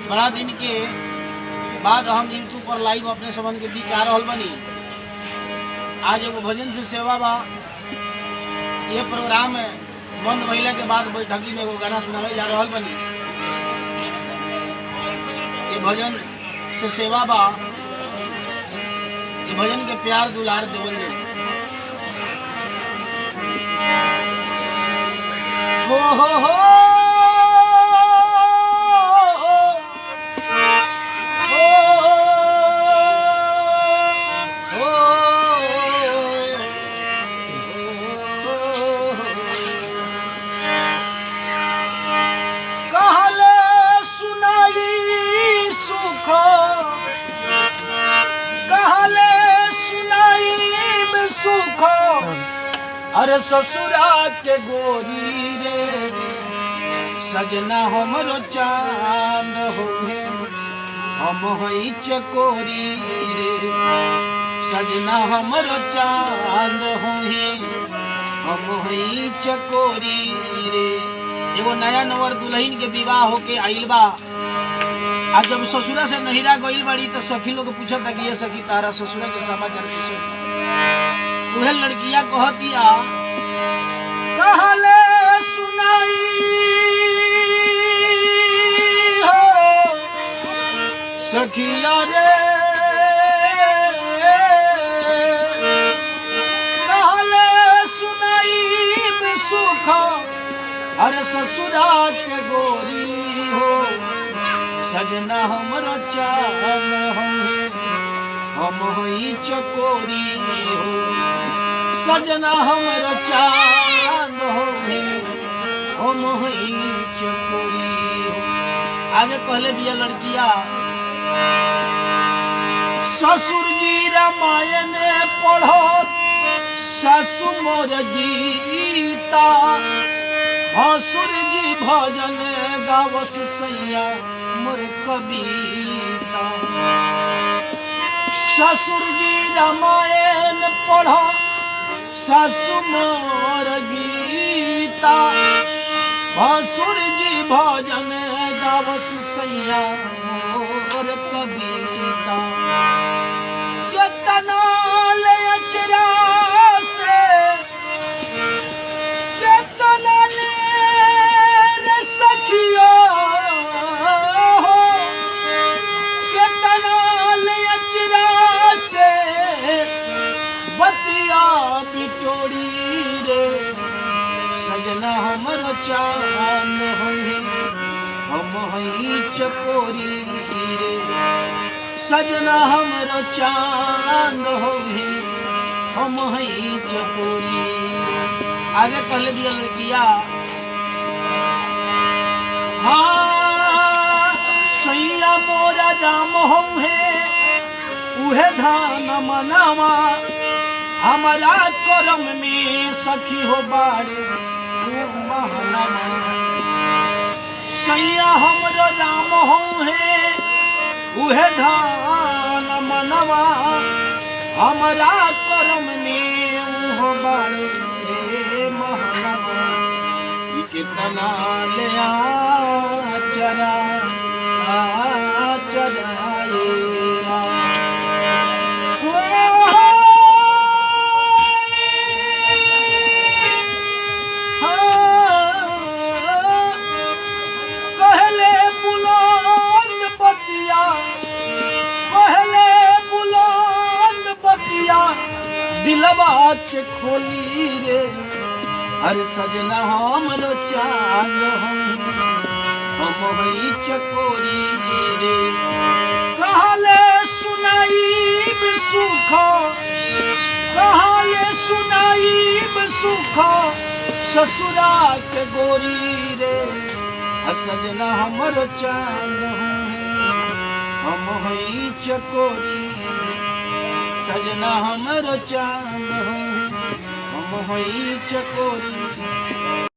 बड़ा दिन के बाद हम यूट्यूब पर लाइव अपने संबंध के बीच आ रहल बनी। आज एगो भजन से सेवा बा। ये प्रोग्राम बंद भइला के बाद बैठकी में एगो गाना सुनावे जा रहल बनी। ये भजन से सेवा बा। ये भजन के प्यार दुलार देवल जाई। हो अरे ससुरा के गोरी रे सजना हमरो चांद होए हम हई चकोरी रे सजना हमरो चांद होए हम हई चकोरी रे। एगो नया नवर दुल्हन के विवाह होके आइल बा। आज जब ससुरा से नहिरा गइल बाड़ी तो सखी लोग पूछता कि ये सखी तारा ससुरा के समाचार पूछे। वह लड़किया कहतिया कहले सुनाई हो सखिया रे कहले सुनाई सुख अरे ससुरा के गोरी हो सजना हमरो चांद होए हम होई चकोरी हो सजना हमरो चांद होए हम होई चकोरी हो। आगे कहले दिया लड़किया ससुर जी रामायण पढ़ो सासु मोर गीता हसुर जी भजन गावस सैया मोर कविता। ससुर जी रामायण पढ़ो सासु मोर गीता भसुर जी भजन गावस सैया मोर कविता। केतना ले अचरा से केतना ले रे सखिया हो केतना ले अचरा से बतिया बिटोरी रे सजना हमरो चांद होए हम हई चकोरी रे सजना हमरो चांद होए हम हई चकोरी रे। आगे कहले दिया लड़किया हाँ सैया मोरा राम होए उहे धान मनावा हमारा करम में सखी हो बारे सैया हमरो राम होए उहे धान मनवा हमारा करम में हो बारे रे महनवा। कितना ले चरा चराएरा दिलवा के खोली रे अरे सजना हमरो चांद होए हम हई चकोरी रे। कहले सुनाईब सुख कहले सुनाईब सुख ससुरा के गोरी रे सजना हमरो चांद होए हम हई चकोरी रे सजना हमरो चांद होए हम हई चकोरी।